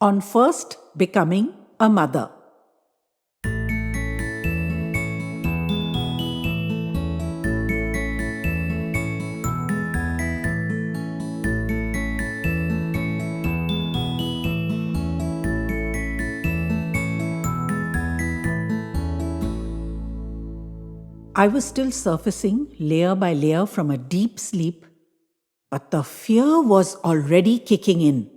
On first becoming a mother. I was still surfacing layer by layer from a deep sleep, but the fear was already kicking in.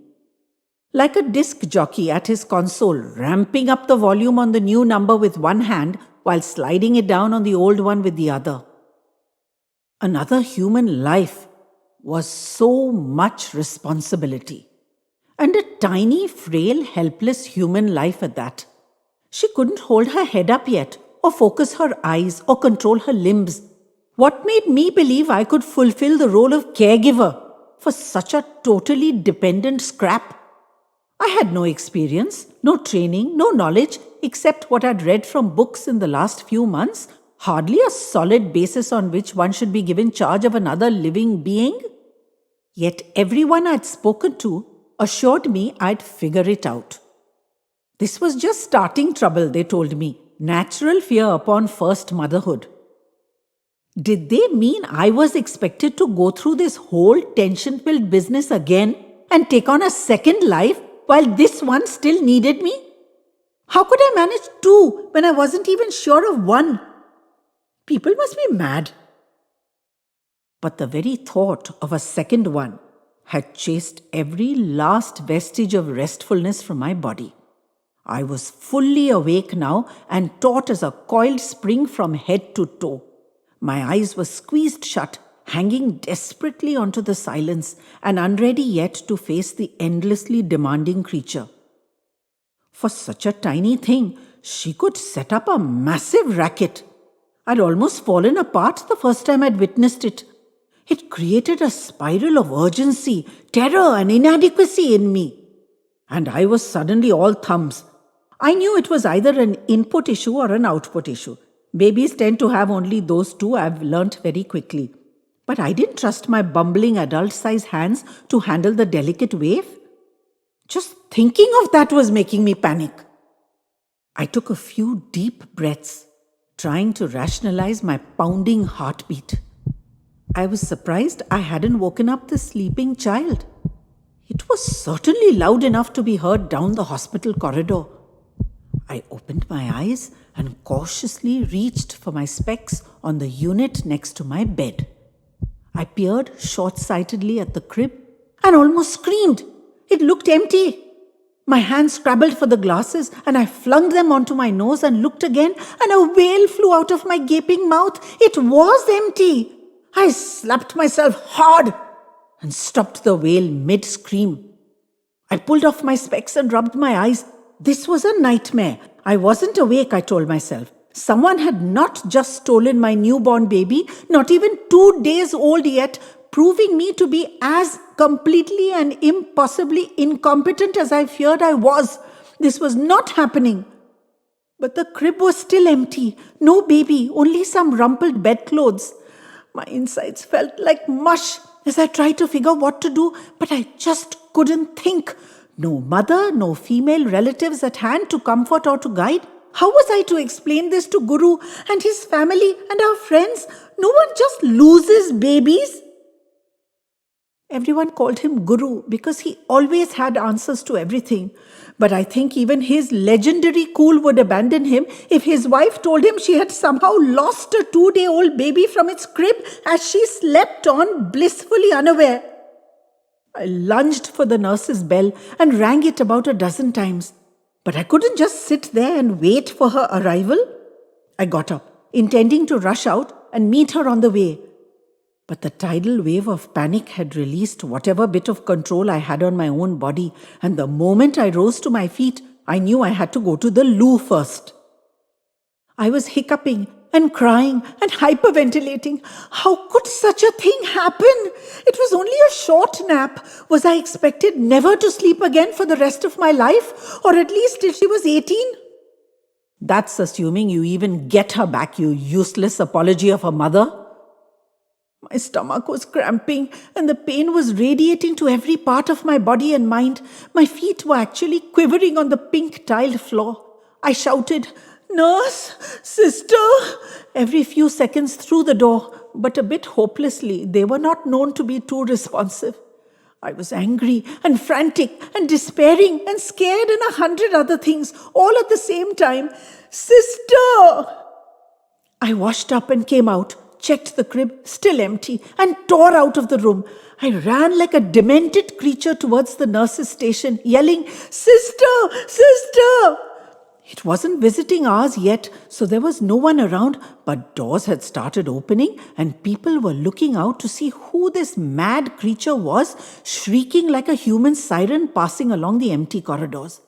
Like a disc jockey at his console, ramping up the volume on the new number with one hand while sliding it down on the old one with the other. Another human life was so much responsibility. And a tiny, frail, helpless human life at that. She couldn't hold her head up yet, or focus her eyes, or control her limbs. What made me believe I could fulfill the role of caregiver for such a totally dependent scrap? I had no experience, no training, no knowledge except what I'd read from books in the last few months, hardly a solid basis on which one should be given charge of another living being. Yet everyone I'd spoken to assured me I'd figure it out. This was just starting trouble, they told me. Natural fear upon first motherhood. Did they mean I was expected to go through this whole tension-filled business again and take on a second life while this one still needed me? How could I manage two when I wasn't even sure of one? People must be mad. But the very thought of a second one had chased every last vestige of restfulness from my body. I was fully awake now and taut as a coiled spring from head to toe. My eyes were squeezed shut, hanging desperately onto the silence and unready yet to face the endlessly demanding creature. For such a tiny thing, she could set up a massive racket. I'd almost fallen apart the first time I'd witnessed it. It created a spiral of urgency, terror, and inadequacy in me. And I was suddenly all thumbs. I knew it was either an input issue or an output issue. Babies tend to have only those two, I've learnt very quickly. But I didn't trust my bumbling adult-sized hands to handle the delicate wave. Just thinking of that was making me panic. I took a few deep breaths, trying to rationalize my pounding heartbeat. I was surprised I hadn't woken up the sleeping child. It was certainly loud enough to be heard down the hospital corridor. I opened my eyes and cautiously reached for my specs on the unit next to my bed. I peered short-sightedly at the crib and almost screamed. It looked empty. My hands scrabbled for the glasses and I flung them onto my nose and looked again, and a wail flew out of my gaping mouth. It was empty. I slapped myself hard and stopped the wail mid-scream. I pulled off my specs and rubbed my eyes. This was a nightmare. I wasn't awake, I told myself. Someone had not just stolen my newborn baby, not even 2 days old yet, proving me to be as completely and impossibly incompetent as I feared I was. This was not happening. But the crib was still empty. No baby, only some rumpled bedclothes. My insides felt like mush as I tried to figure what to do, but I just couldn't think. No mother, no female relatives at hand to comfort or to guide. How was I to explain this to Guru and his family and our friends? No one just loses babies. Everyone called him Guru because he always had answers to everything. But I think even his legendary cool would abandon him if his wife told him she had somehow lost a 2-day-old baby from its crib as she slept on, blissfully unaware. I lunged for the nurse's bell and rang it about a dozen times. But I couldn't just sit there and wait for her arrival. I got up, intending to rush out and meet her on the way. But the tidal wave of panic had released whatever bit of control I had on my own body, and the moment I rose to my feet, I knew I had to go to the loo first. I was hiccuping and crying and hyperventilating. How could such a thing happen? It was only a short nap. Was I expected never to sleep again for the rest of my life, or at least till she was 18? That's assuming you even get her back, you useless apology of a mother. My stomach was cramping and the pain was radiating to every part of my body and mind. My feet were actually quivering on the pink tiled floor. I shouted, "Nurse! Sister!" every few seconds through the door, but a bit hopelessly. They were not known to be too responsive. I was angry and frantic and despairing and scared and 100 other things, all at the same time. "Sister!" I washed up and came out, checked the crib, still empty, and tore out of the room. I ran like a demented creature towards the nurse's station, yelling, "Sister! Sister!" It wasn't visiting hours yet, so there was no one around, but doors had started opening and people were looking out to see who this mad creature was, shrieking like a human siren passing along the empty corridors.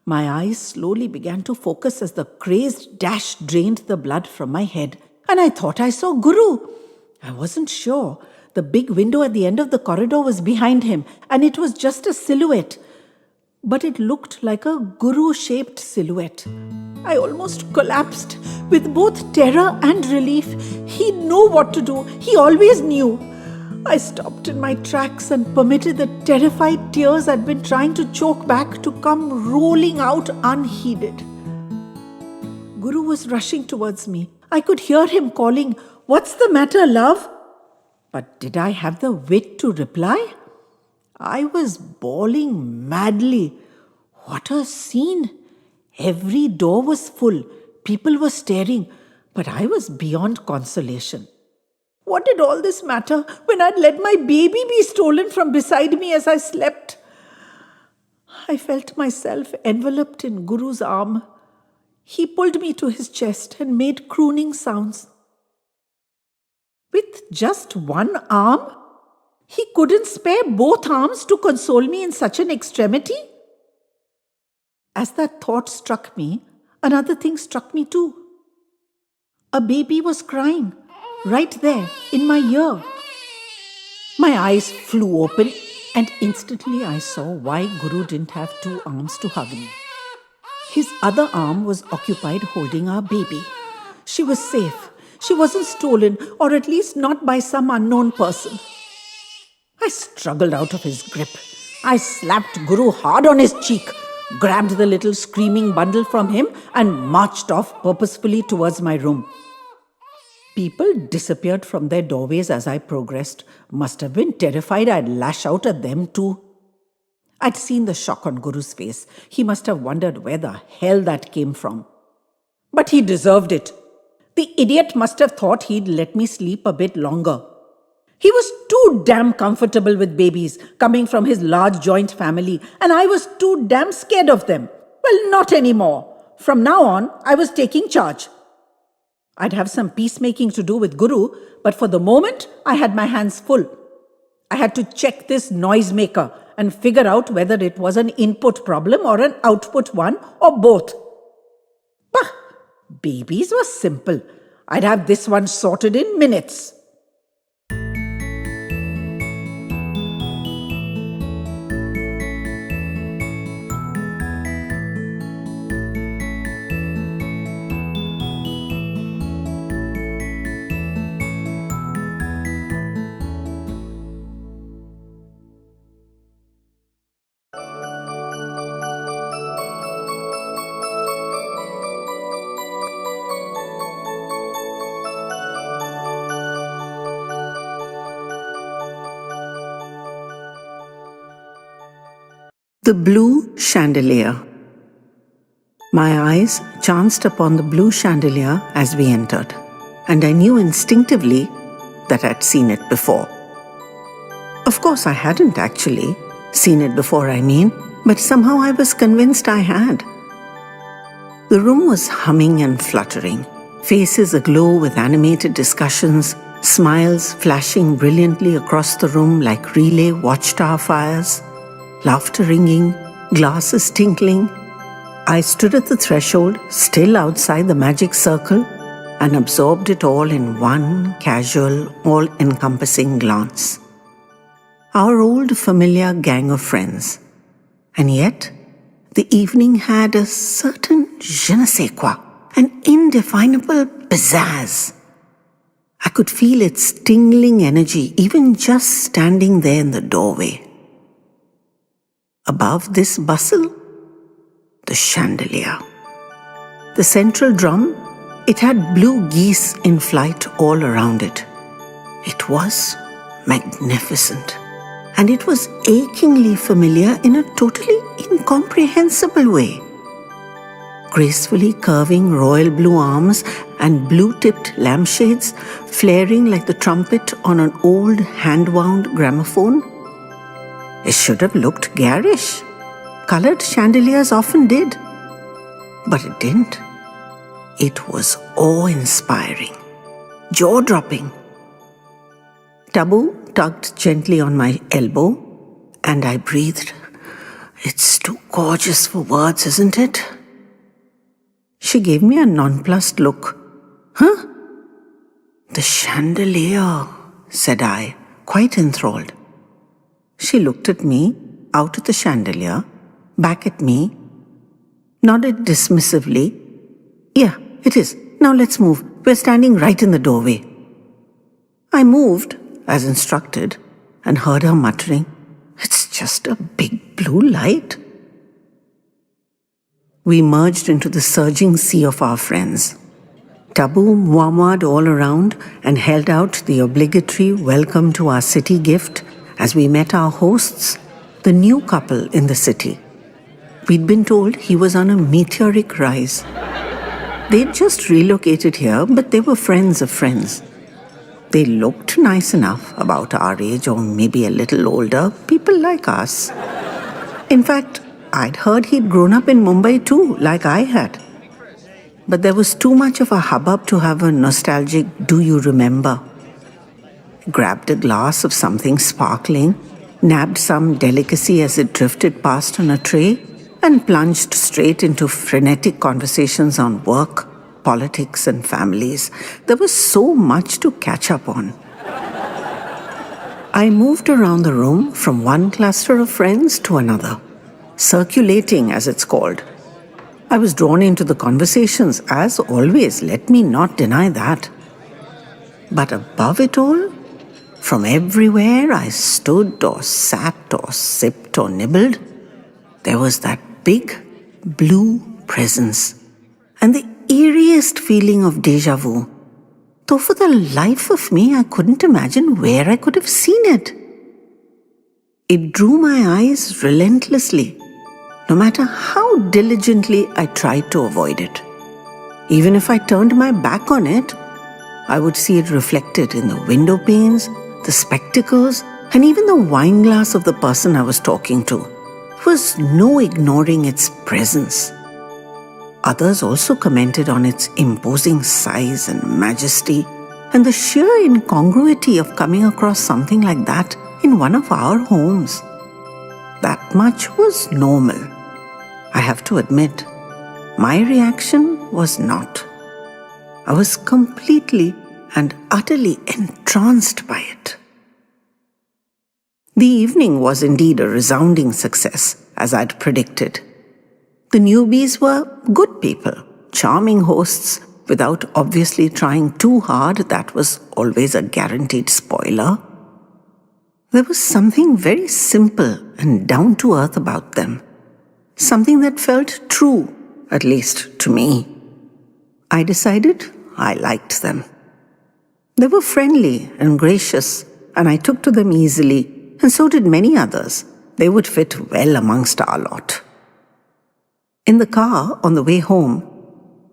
My eyes slowly began to focus as the crazed dash drained the blood from my head, and I thought I saw Guru. I wasn't sure. The big window at the end of the corridor was behind him, and it was just a silhouette. But it looked like a Guru-shaped silhouette. I almost collapsed with both terror and relief. He knew what to do. He always knew. I stopped in my tracks and permitted the terrified tears I'd been trying to choke back to come rolling out unheeded. Guru was rushing towards me. I could hear him calling, "What's the matter, love?" But did I have the wit to reply? I was bawling madly. What a scene! Every door was full. People were staring, but I was beyond consolation. What did all this matter when I'd let my baby be stolen from beside me as I slept? I felt myself enveloped in Guru's arm. He pulled me to his chest and made crooning sounds. With just one arm? He couldn't spare both arms to console me in such an extremity? As that thought struck me, another thing struck me too. A baby was crying, right there in my ear. My eyes flew open, and instantly I saw why Guru didn't have two arms to hug me. His other arm was occupied holding our baby. She was safe. She wasn't stolen, or at least not by some unknown person. I struggled out of his grip. I slapped Guru hard on his cheek, grabbed the little screaming bundle from him, and marched off purposefully towards my room. People disappeared from their doorways as I progressed. Must have been terrified I'd lash out at them too. I'd seen the shock on Guru's face. He must have wondered where the hell that came from. But he deserved it. The idiot must have thought he'd let me sleep a bit longer. He was too damn comfortable with babies coming from his large joint family, and I was too damn scared of them. Well, not anymore. From now on, I was taking charge. I'd have some peacemaking to do with Guru, but for the moment, I had my hands full. I had to check this noisemaker and figure out whether it was an input problem or an output one or both. Bah! Babies were simple. I'd have this one sorted in minutes. The Blue Chandelier. My eyes chanced upon the blue chandelier as we entered, and I knew instinctively that I'd seen it before. Of course, I hadn't actually seen it before, but somehow I was convinced I had. The room was humming and fluttering, faces aglow with animated discussions, smiles flashing brilliantly across the room like relay watchtower fires, laughter ringing, glasses tinkling. I stood at the threshold, still outside the magic circle, and absorbed it all in one casual, all-encompassing glance. Our old familiar gang of friends. And yet, the evening had a certain je ne sais quoi, an indefinable pizzazz. I could feel its tingling energy even just standing there in the doorway. Above this bustle, the chandelier. The central drum, it had blue geese in flight all around it. It was magnificent, and it was achingly familiar in a totally incomprehensible way. Gracefully curving royal blue arms and blue-tipped lampshades flaring like the trumpet on an old hand-wound gramophone. It should have looked garish. Colored chandeliers often did. But it didn't. It was awe-inspiring, jaw-dropping. Tabu tugged gently on my elbow, and I breathed. It's too gorgeous for words, isn't it? She gave me a nonplussed look. Huh? The chandelier, said I, quite enthralled. She looked at me, out at the chandelier, back at me, nodded dismissively. Yeah, it is. Now let's move. We're standing right in the doorway. I moved, as instructed, and heard her muttering, It's just a big blue light. We merged into the surging sea of our friends. Tabu muamad all around and held out the obligatory welcome to our city gift as we met our hosts, the new couple in the city. We'd been told he was on a meteoric rise. They'd just relocated here, but they were friends of friends. They looked nice enough, about our age or maybe a little older, people like us. In fact, I'd heard he'd grown up in Mumbai too, like I had. But there was too much of a hubbub to have a nostalgic "do you remember?" Grabbed a glass of something sparkling, nabbed some delicacy as it drifted past on a tray, and plunged straight into frenetic conversations on work, politics, and families. There was so much to catch up on. I moved around the room from one cluster of friends to another, circulating as it's called. I was drawn into the conversations, as always, let me not deny that. But above it all, from everywhere I stood or sat or sipped or nibbled, there was that big blue presence and the eeriest feeling of déjà vu. Though for the life of me, I couldn't imagine where I could have seen it. It drew my eyes relentlessly, no matter how diligently I tried to avoid it. Even if I turned my back on it, I would see it reflected in the window panes, the spectacles, and even the wine glass of the person I was talking to. There was no ignoring its presence. Others also commented on its imposing size and majesty, and the sheer incongruity of coming across something like that in one of our homes. That much was normal. I have to admit, my reaction was not. I was completely and utterly entranced by it. The evening was indeed a resounding success, as I'd predicted. The newbies were good people, charming hosts, without obviously trying too hard. That was always a guaranteed spoiler. There was something very simple and down-to-earth about them. Something that felt true, at least to me. I decided I liked them. They were friendly and gracious, and I took to them easily, and so did many others. They would fit well amongst our lot. In the car, on the way home,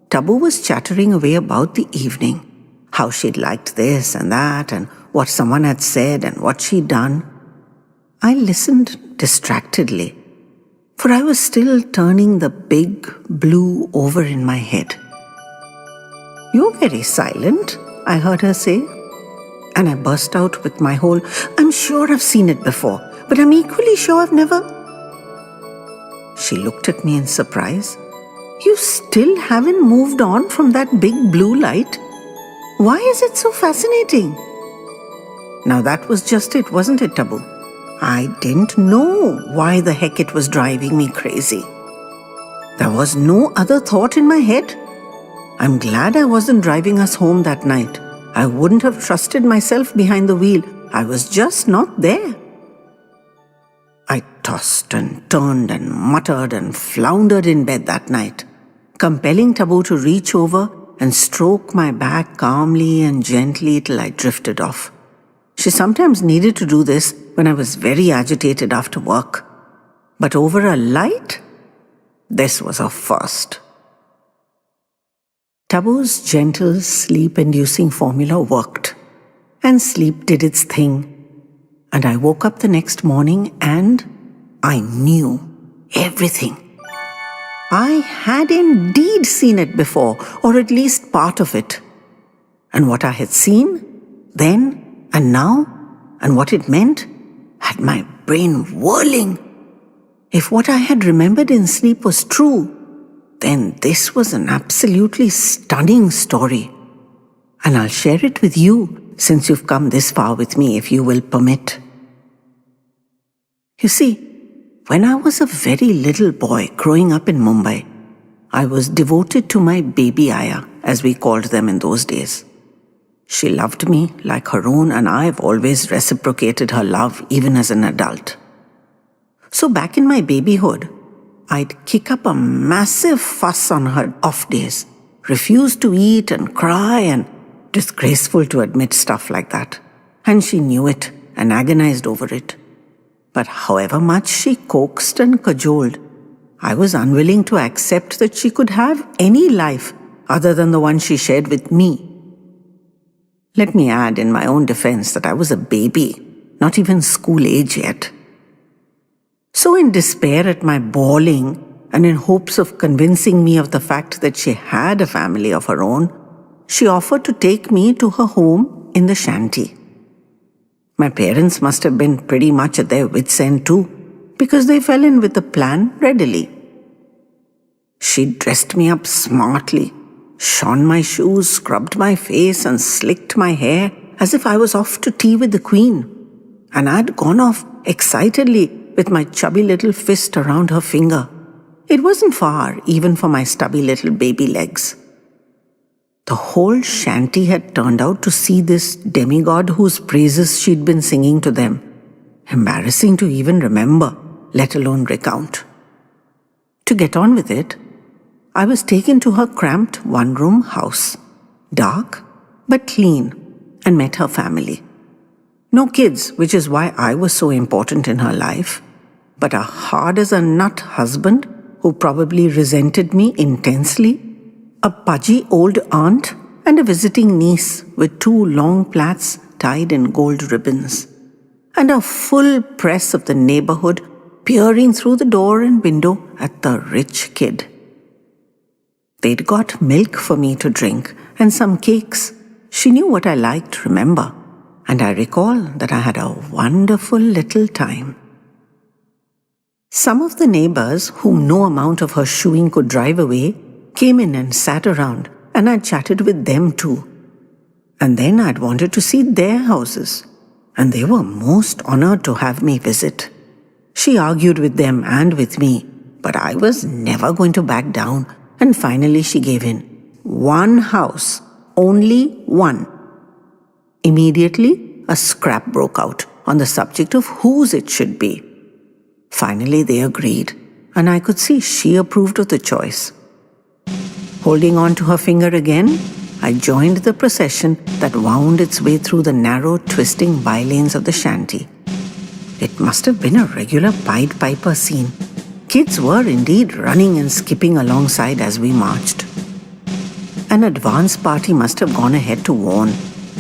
Tabu was chattering away about the evening, how she'd liked this and that, and what someone had said and what she'd done. I listened distractedly, for I was still turning the big blue over in my head. "You're very silent," I heard her say. And I burst out with my whole, "I'm sure I've seen it before, but I'm equally sure I've never..." She looked at me in surprise. "You still haven't moved on from that big blue light? Why is it so fascinating?" Now that was just it, wasn't it, Tabu? I didn't know why the heck it was driving me crazy. There was no other thought in my head. I'm glad I wasn't driving us home that night. I wouldn't have trusted myself behind the wheel. I was just not there. I tossed and turned and muttered and floundered in bed that night, compelling Tabu to reach over and stroke my back calmly and gently till I drifted off. She sometimes needed to do this when I was very agitated after work. But over a light, this was a first. Tabu's gentle, sleep-inducing formula worked, and sleep did its thing. And I woke up the next morning and I knew everything. I had indeed seen it before, or at least part of it. And what I had seen, then and now, and what it meant, had my brain whirling. If what I had remembered in sleep was true, then this was an absolutely stunning story. And I'll share it with you since you've come this far with me, if you will permit. You see, when I was a very little boy growing up in Mumbai, I was devoted to my baby Aya, as we called them in those days. She loved me like her own, and I've always reciprocated her love even as an adult. So back in my babyhood, I'd kick up a massive fuss on her off days, refuse to eat and cry, and disgraceful to admit stuff like that. And she knew it and agonized over it. But however much she coaxed and cajoled, I was unwilling to accept that she could have any life other than the one she shared with me. Let me add in my own defense that I was a baby, not even school age yet. So in despair at my bawling and in hopes of convincing me of the fact that she had a family of her own, she offered to take me to her home in the shanty. My parents must have been pretty much at their wits' end too, because they fell in with the plan readily. She dressed me up smartly, shone my shoes, scrubbed my face, and slicked my hair as if I was off to tea with the Queen. And I'd gone off excitedly with my chubby little fist around her finger. It wasn't far, even for my stubby little baby legs. The whole shanty had turned out to see this demigod whose praises she'd been singing to them. Embarrassing to even remember, let alone recount. To get on with it, I was taken to her cramped one-room house, dark but clean, and met her family. No kids, which is why I was so important in her life, but a hard-as-a-nut husband who probably resented me intensely, a pudgy old aunt, and a visiting niece with 2 long plaits tied in gold ribbons, and a full press of the neighborhood peering through the door and window at the rich kid. They'd got milk for me to drink and some cakes. She knew what I liked, remember, and I recall that I had a wonderful little time. Some of the neighbors, whom no amount of her shooing could drive away, came in and sat around, and I chatted with them too. And then I'd wanted to see their houses, and they were most honored to have me visit. She argued with them and with me, but I was never going to back down, and finally she gave in. 1 house, only 1. Immediately, a scrap broke out on the subject of whose it should be. Finally, they agreed, and I could see she approved of the choice. Holding on to her finger again, I joined the procession that wound its way through the narrow, twisting bylanes of the shanty. It must have been a regular Pied Piper scene. Kids were indeed running and skipping alongside as we marched. An advance party must have gone ahead to warn,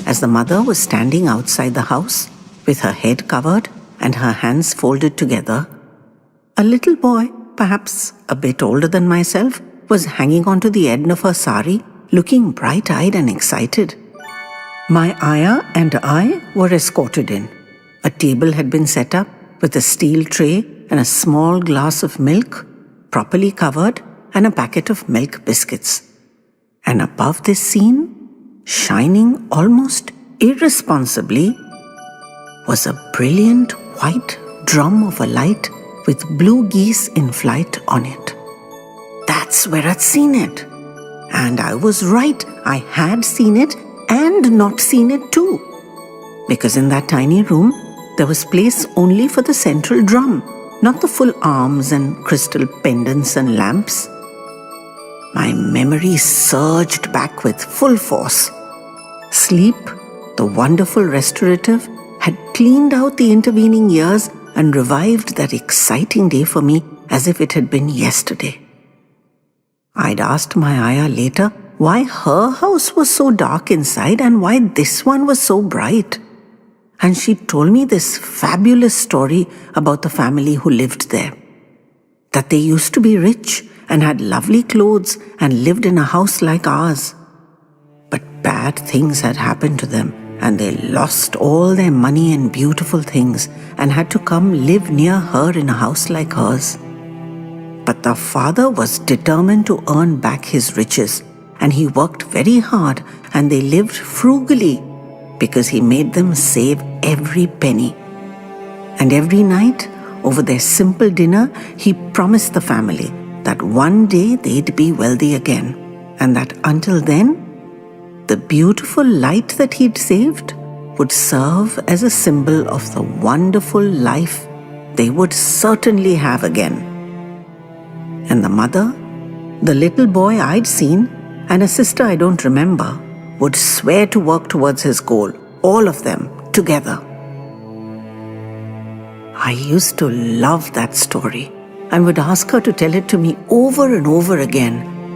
as the mother was standing outside the house with her head covered and her hands folded together. A little boy, perhaps a bit older than myself, was hanging onto the end of her sari, looking bright-eyed and excited. My Aya and I were escorted in. A table had been set up with a steel tray and a small glass of milk, properly covered, and a packet of milk biscuits. And above this scene, shining almost irresponsibly, was a brilliant white drum of a light with blue geese in flight on it. That's where I'd seen it. And I was right. I had seen it and not seen it too. Because in that tiny room, there was place only for the central drum, not the full arms and crystal pendants and lamps. My memory surged back with full force. Sleep, the wonderful restorative, had cleaned out the intervening years and revived that exciting day for me as if it had been yesterday. I'd asked my ayah later why her house was so dark inside and why this one was so bright. And she told me this fabulous story about the family who lived there. That they used to be rich and had lovely clothes and lived in a house like ours. But bad things had happened to them and they lost all their money and beautiful things and had to come live near her in a house like hers. But the father was determined to earn back his riches, and he worked very hard and they lived frugally because he made them save every penny. And every night, over their simple dinner, he promised the family that one day they'd be wealthy again, and that until then, the beautiful light that he'd saved would serve as a symbol of the wonderful life they would certainly have again. And the mother, the little boy I'd seen, and a sister I don't remember, would swear to work towards his goal, all of them together. I used to love that story and would ask her to tell it to me over and over again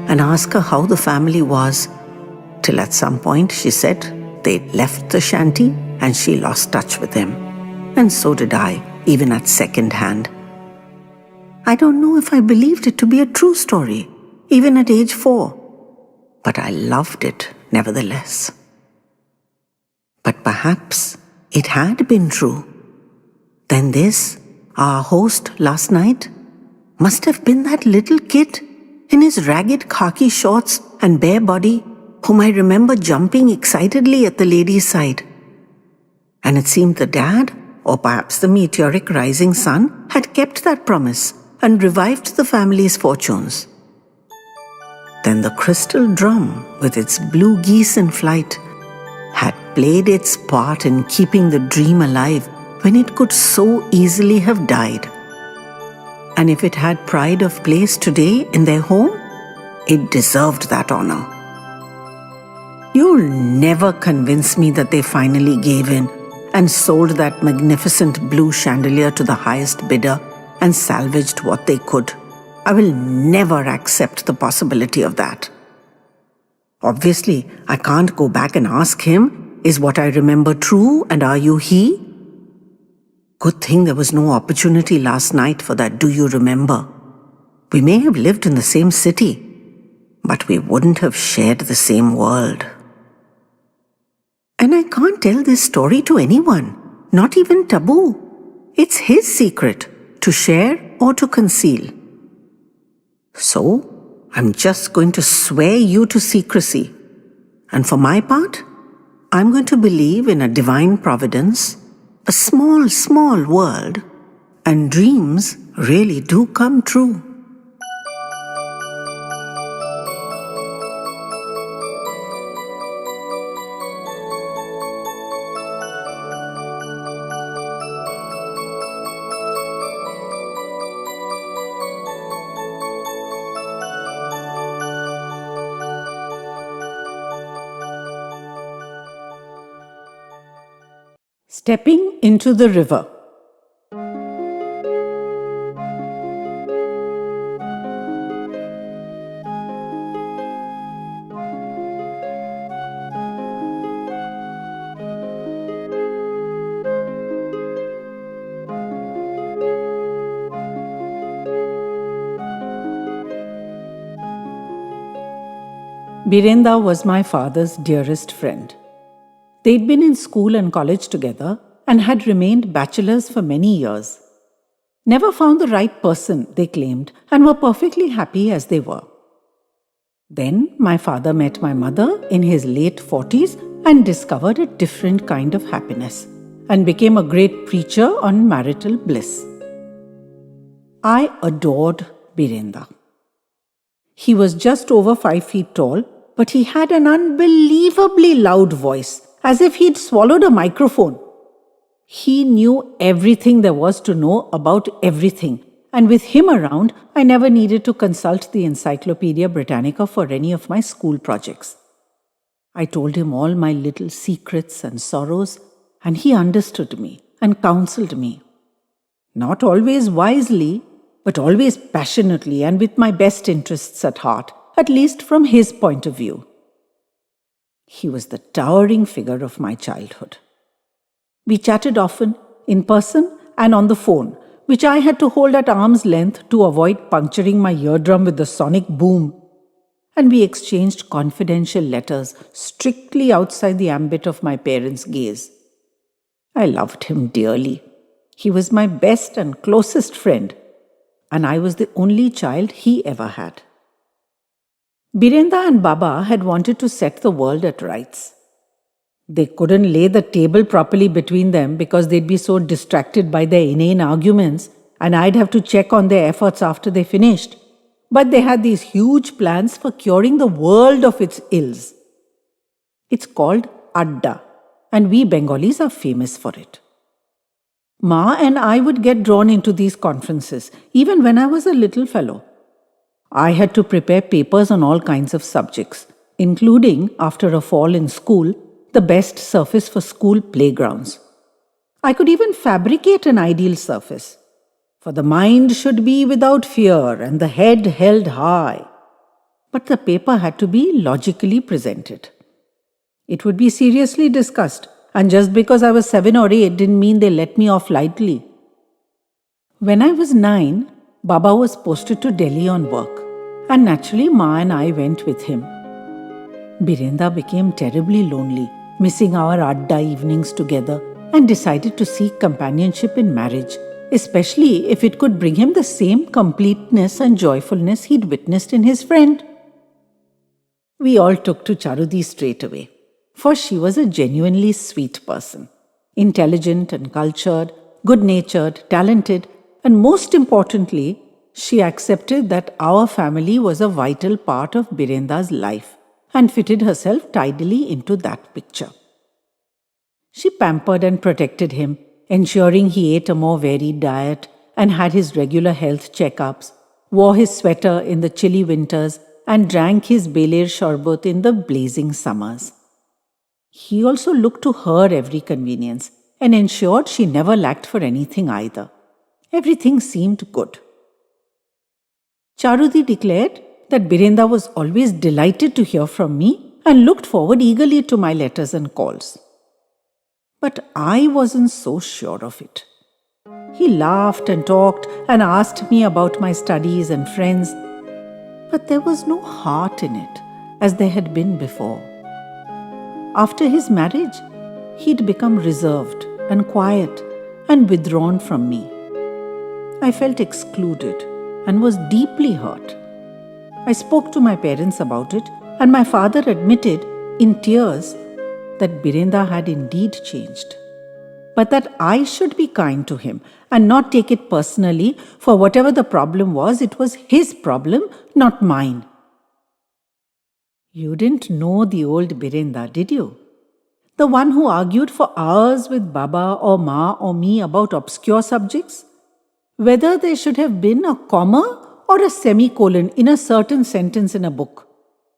and ask her how the family was, till at some point she said they'd left the shanty and she lost touch with him. And so did I, even at second hand. I don't know if I believed it to be a true story, even at age 4. But I loved it nevertheless. But perhaps it had been true. Then this, our host last night, must have been that little kid in his ragged khaki shorts and bare body whom I remember jumping excitedly at the lady's side. And it seemed the dad, or perhaps the meteoric rising sun, had kept that promise and revived the family's fortunes. Then the crystal drum, with its blue geese in flight, had played its part in keeping the dream alive when it could so easily have died. And if it had pride of place today in their home, it deserved that honor. You'll never convince me that they finally gave in and sold that magnificent blue chandelier to the highest bidder and salvaged what they could. I will never accept the possibility of that. Obviously, I can't go back and ask him, is what I remember true and are you he? Good thing there was no opportunity last night for that do you remember. We may have lived in the same city, but we wouldn't have shared the same world. And I can't tell this story to anyone, not even Taboo. It's his secret, to share or to conceal. So, I'm just going to swear you to secrecy. And for my part, I'm going to believe in a divine providence, a small, small world, and dreams really do come true. Stepping into the river. Birenda was my father's dearest friend. They'd been in school and college together and had remained bachelors for many years. Never found the right person, they claimed, and were perfectly happy as they were. Then my father met my mother in his late 40s and discovered a different kind of happiness and became a great preacher on marital bliss. I adored Birenda. He was just over 5 feet tall, but he had an unbelievably loud voice, as if he'd swallowed a microphone. He knew everything there was to know about everything, and with him around, I never needed to consult the Encyclopedia Britannica for any of my school projects. I told him all my little secrets and sorrows, and he understood me and counseled me. Not always wisely, but always passionately and with my best interests at heart, at least from his point of view. He was the towering figure of my childhood. We chatted often, in person and on the phone, which I had to hold at arm's length to avoid puncturing my eardrum with the sonic boom. And we exchanged confidential letters strictly outside the ambit of my parents' gaze. I loved him dearly. He was my best and closest friend, and I was the only child he ever had. Birenda and Baba had wanted to set the world at rights. They couldn't lay the table properly between them because they'd be so distracted by their inane arguments, and I'd have to check on their efforts after they finished. But they had these huge plans for curing the world of its ills. It's called Adda, and we Bengalis are famous for it. Ma and I would get drawn into these conferences, even when I was a little fellow. I had to prepare papers on all kinds of subjects, including, after a fall in school, the best surface for school playgrounds. I could even fabricate an ideal surface. For the mind should be without fear and the head held high. But the paper had to be logically presented. It would be seriously discussed, and just because I was 7 or 8 didn't mean they let me off lightly. When I was 9, Baba was posted to Delhi on work, and naturally Ma and I went with him. Birenda became terribly lonely, missing our Adda evenings together, and decided to seek companionship in marriage, especially if it could bring him the same completeness and joyfulness he'd witnessed in his friend. We all took to Charudi straight away, for she was a genuinely sweet person, intelligent and cultured, good-natured, talented, and most importantly, she accepted that our family was a vital part of Birenda's life and fitted herself tidily into that picture. She pampered and protected him, ensuring he ate a more varied diet and had his regular health checkups, wore his sweater in the chilly winters, and drank his Beler Sharbat in the blazing summers. He also looked to her every convenience and ensured she never lacked for anything either. Everything seemed good. Charudi declared that Birenda was always delighted to hear from me and looked forward eagerly to my letters and calls. But I wasn't so sure of it. He laughed and talked and asked me about my studies and friends, but there was no heart in it as there had been before. After his marriage, he'd become reserved and quiet and withdrawn from me. I felt excluded and was deeply hurt. I spoke to my parents about it, and my father admitted in tears that Birenda had indeed changed, but that I should be kind to him and not take it personally, for whatever the problem was, it was his problem, not mine. You didn't know the old Birenda, did you? The one who argued for hours with Baba or Ma or me about obscure subjects? Whether there should have been a comma or a semicolon in a certain sentence in a book,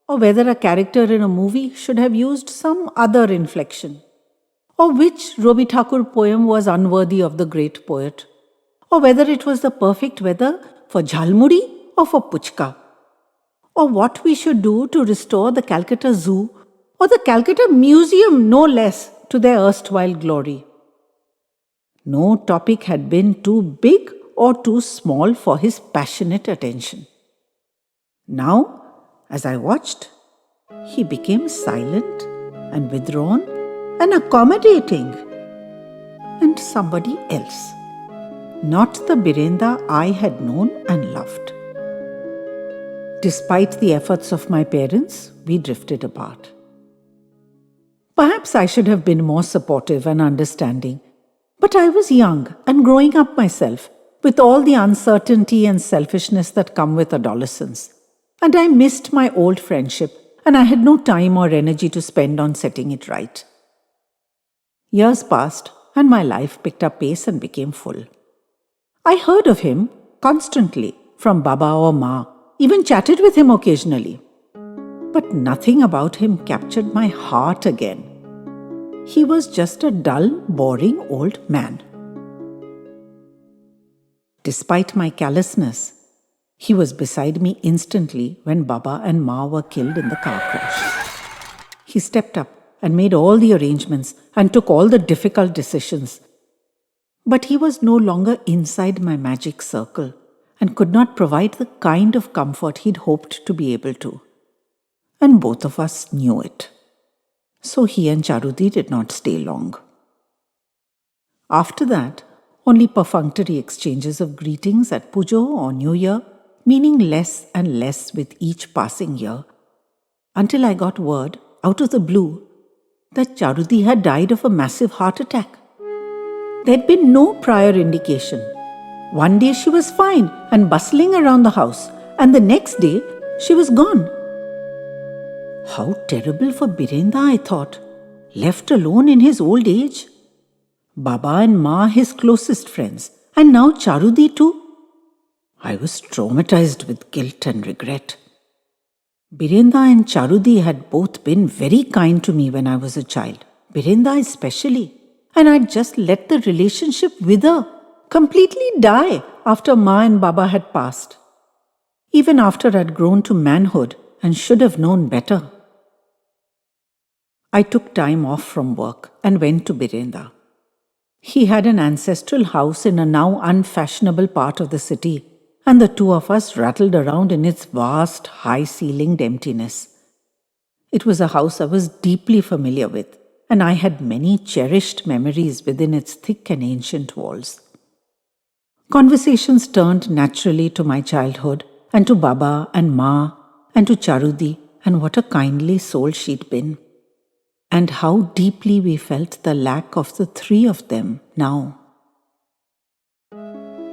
or whether a character in a movie should have used some other inflection, or which Robi Thakur poem was unworthy of the great poet, or whether it was the perfect weather for jhalmuri or for puchka, or what we should do to restore the Calcutta Zoo or the Calcutta Museum, no less, to their erstwhile glory. No topic had been too big or too small for his passionate attention. Now, as I watched, he became silent and withdrawn and accommodating, and somebody else, not the Birenda I had known and loved. Despite the efforts of my parents, we drifted apart. Perhaps I should have been more supportive and understanding, but I was young and growing up myself, with all the uncertainty and selfishness that come with adolescence, and I missed my old friendship and I had no time or energy to spend on setting it right. Years passed, and my life picked up pace and became full. I heard of him constantly from Baba or Ma, even chatted with him occasionally. But nothing about him captured my heart again. He was just a dull, boring old man. Despite my callousness, he was beside me instantly when Baba and Ma were killed in the car crash. He stepped up and made all the arrangements and took all the difficult decisions. But he was no longer inside my magic circle and could not provide the kind of comfort he'd hoped to be able to. And both of us knew it. So he and Charudi did not stay long. After that, only perfunctory exchanges of greetings at Pujo or New Year, meaning less and less with each passing year, until I got word, out of the blue, that Charudi had died of a massive heart attack. There'd been no prior indication. One day she was fine and bustling around the house, and the next day she was gone. How terrible for Birenda, I thought, left alone in his old age. Baba and Ma his closest friends, and now Charudi too. I was traumatized with guilt and regret. Birenda and Charudi had both been very kind to me when I was a child, Birenda especially, and I'd just let the relationship wither, completely die after Ma and Baba had passed. Even after I'd grown to manhood and should have known better. I took time off from work and went to Birenda. He had an ancestral house in a now unfashionable part of the city, and the two of us rattled around in its vast, high-ceilinged emptiness. It was a house I was deeply familiar with, and I had many cherished memories within its thick and ancient walls. Conversations turned naturally to my childhood, and to Baba and Ma, and to Charudi, and what a kindly soul she'd been. And how deeply we felt the lack of the three of them now.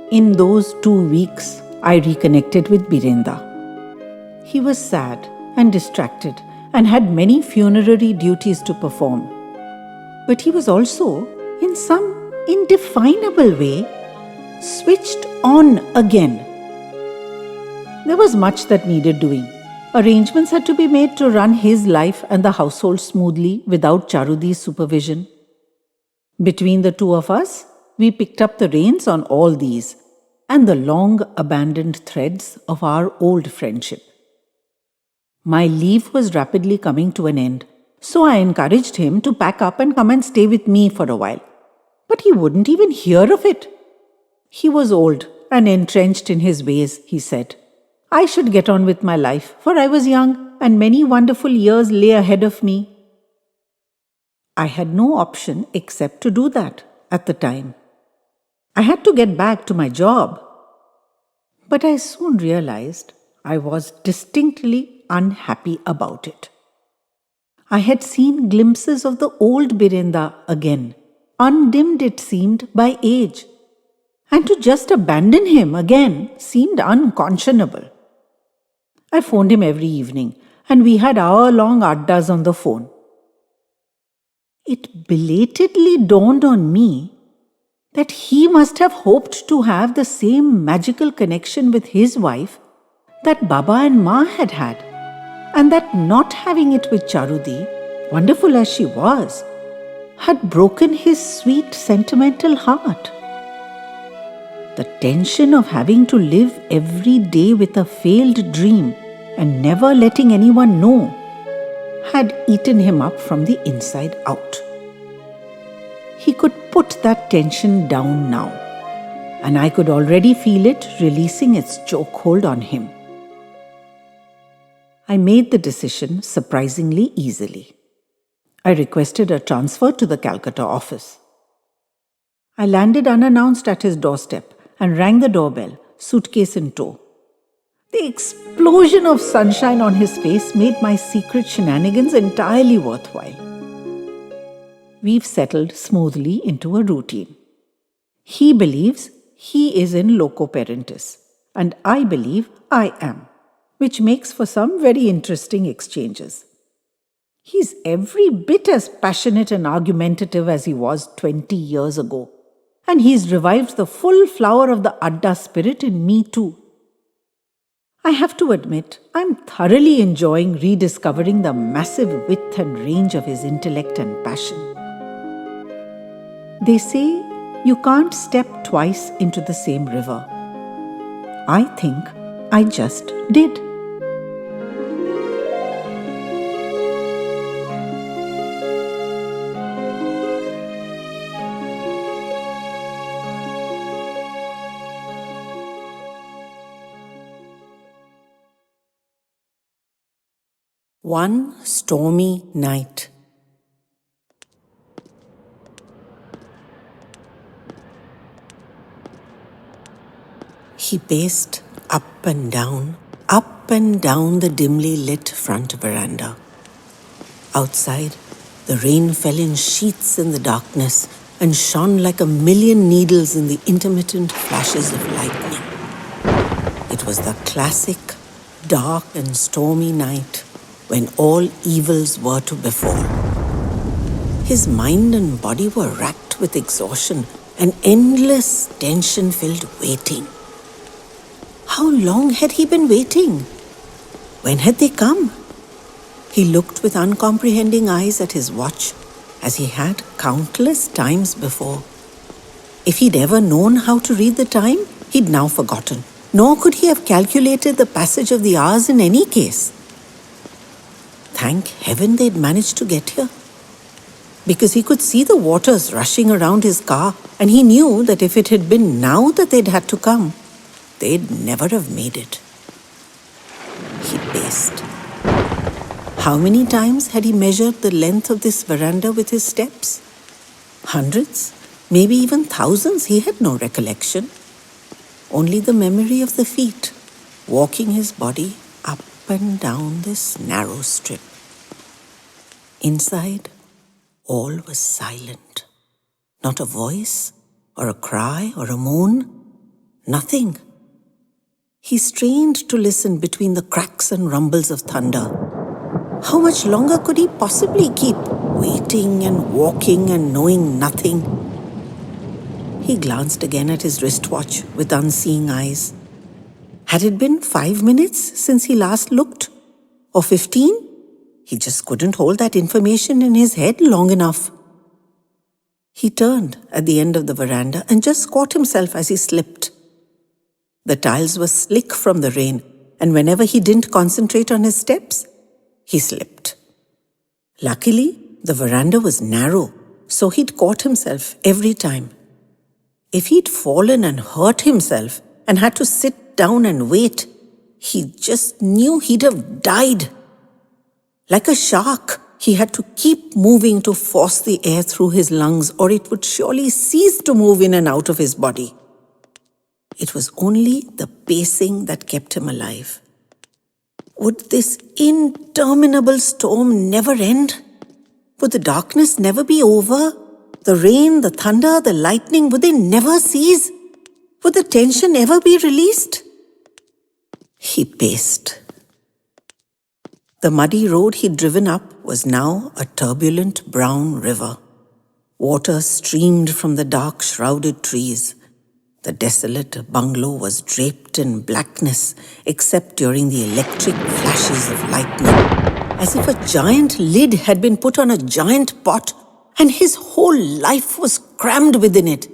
In those 2 weeks, I reconnected with Birenda. He was sad and distracted and had many funerary duties to perform. But he was also, in some indefinable way, switched on again. There was much that needed doing. Arrangements had to be made to run his life and the household smoothly without Charudi's supervision. Between the two of us, we picked up the reins on all these and the long abandoned threads of our old friendship. My leave was rapidly coming to an end, so I encouraged him to pack up and come and stay with me for a while. But he wouldn't even hear of it. He was old and entrenched in his ways, he said. I should get on with my life, for I was young and many wonderful years lay ahead of me. I had no option except to do that at the time. I had to get back to my job. But I soon realized I was distinctly unhappy about it. I had seen glimpses of the old Birenda again, undimmed it seemed by age. And to just abandon him again seemed unconscionable. I phoned him every evening, and we had hour-long addas on the phone. It belatedly dawned on me that he must have hoped to have the same magical connection with his wife that Baba and Ma had had, and that not having it with Charudi, wonderful as she was, had broken his sweet sentimental heart. The tension of having to live every day with a failed dream and never letting anyone know had eaten him up from the inside out. He could put that tension down now, and I could already feel it releasing its chokehold on him. I made the decision surprisingly easily. I requested a transfer to the Calcutta office. I landed unannounced at his doorstep and rang the doorbell, suitcase in tow. The explosion of sunshine on his face made my secret shenanigans entirely worthwhile. We've settled smoothly into a routine. He believes he is in loco parentis, and I believe I am. which makes for some very interesting exchanges. He's every bit as passionate and argumentative as he was 20 years ago. And he's revived the full flower of the Adda spirit in me too. I have to admit, I'm thoroughly enjoying rediscovering the massive width and range of his intellect and passion. They say you can't step twice into the same river. I think I just did. One stormy night. He paced up and down the dimly lit front veranda. Outside, the rain fell in sheets in the darkness and shone like a million needles in the intermittent flashes of lightning. It was the classic dark and stormy night when all evils were to befall. His mind and body were racked with exhaustion and endless tension-filled waiting. How long had he been waiting? When had they come? He looked with uncomprehending eyes at his watch, as he had countless times before. If he'd ever known how to read the time, he'd now forgotten, nor could he have calculated the passage of the hours in any case. Thank heaven they'd managed to get here. Because he could see the waters rushing around his car, and he knew that if it had been now that they'd had to come, they'd never have made it. He paced. How many times had he measured the length of this veranda with his steps? Hundreds, maybe even thousands, he had no recollection. Only the memory of the feet, walking his body up and down this narrow strip. Inside, all was silent. Not a voice, or a cry, or a moan. Nothing. He strained to listen between the cracks and rumbles of thunder. How much longer could he possibly keep waiting and walking and knowing nothing? He glanced again at his wristwatch with unseeing eyes. Had it been 5 minutes since he last looked? Or 15? He just couldn't hold that information in his head long enough. He turned at the end of the veranda and just caught himself as he slipped. The tiles were slick from the rain, and whenever he didn't concentrate on his steps, he slipped. Luckily, the veranda was narrow, so he'd caught himself every time. If he'd fallen and hurt himself and had to sit down and wait, he just knew he'd have died. Like a shark, he had to keep moving to force the air through his lungs, or it would surely cease to move in and out of his body. It was only the pacing that kept him alive. Would this interminable storm never end? Would the darkness never be over? The rain, the thunder, the lightning, would they never cease? Would the tension ever be released? He paced. The muddy road he'd driven up was now a turbulent brown river. Water streamed from the dark shrouded trees. The desolate bungalow was draped in blackness except during the electric flashes of lightning, as if a giant lid had been put on a giant pot and his whole life was crammed within it.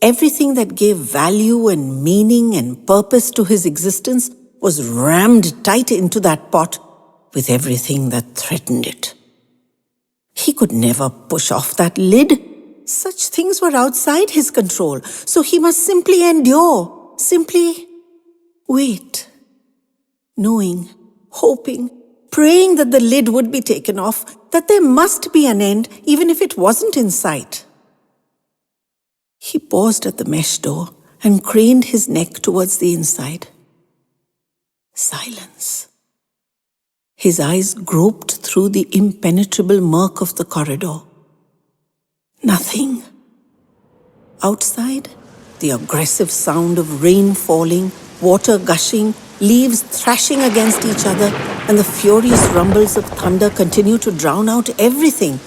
Everything that gave value and meaning and purpose to his existence was rammed tight into that pot with everything that threatened it. He could never push off that lid. Such things were outside his control, so he must simply endure, simply wait, knowing, hoping, praying that the lid would be taken off, that there must be an end, even if it wasn't in sight. He paused at the mesh door and craned his neck towards the inside. Silence. His eyes groped through the impenetrable murk of the corridor. Nothing. Outside, the aggressive sound of rain falling water gushing, leaves thrashing against each other, and the furious rumbles of thunder continued to drown out everything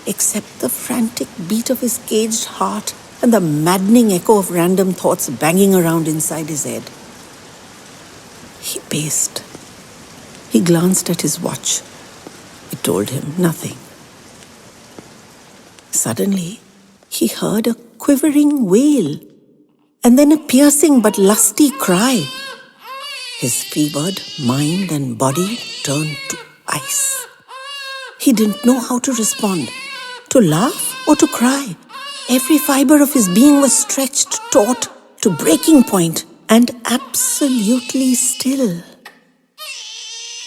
except the frantic beat of his caged heart and the maddening echo of random thoughts banging around inside his head. He paced. He glanced at his watch. It told him nothing. Suddenly, he heard a quivering wail, and then a piercing but lusty cry. His fevered mind and body turned to ice. He didn't know how to respond, to laugh or to cry. Every fiber of his being was stretched taut to breaking point and absolutely still.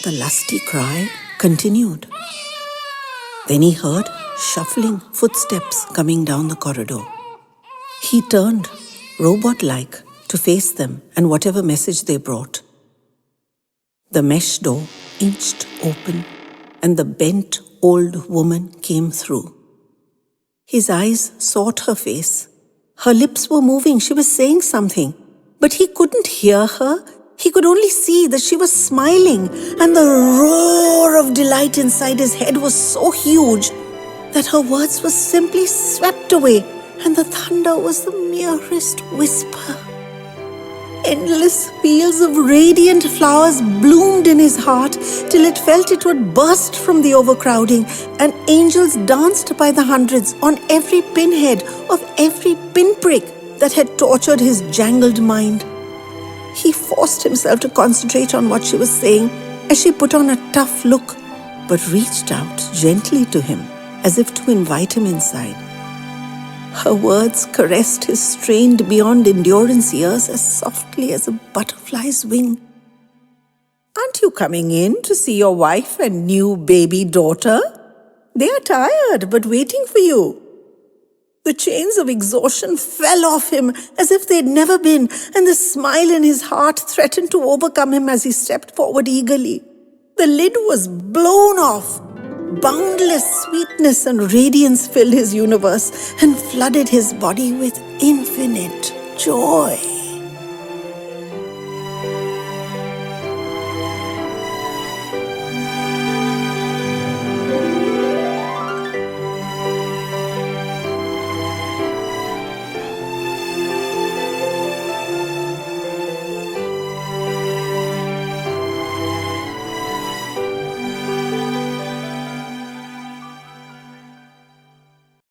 The lusty cry continued. Then he heard shuffling footsteps coming down the corridor. He turned, robot-like, to face them and whatever message they brought. The mesh door inched open, and the bent old woman came through. His eyes sought her face. Her lips were moving. She was saying something, but he couldn't hear her. He could only see that she was smiling, and the roar of delight inside his head was so huge that her words were simply swept away, and the thunder was the merest whisper. Endless fields of radiant flowers bloomed in his heart till it felt it would burst from the overcrowding, and angels danced by the hundreds on every pinhead of every pinprick that had tortured his jangled mind. He forced himself to concentrate on what she was saying as she put on a tough look, but reached out gently to him as if to invite him inside. Her words caressed his strained beyond endurance ears as softly as a butterfly's wing. "Aren't you coming in to see your wife and new baby daughter? They are tired but waiting for you." The chains of exhaustion fell off him as if they'd never been, and the smile in his heart threatened to overcome him as he stepped forward eagerly. The lid was blown off. Boundless sweetness and radiance filled his universe and flooded his body with infinite joy.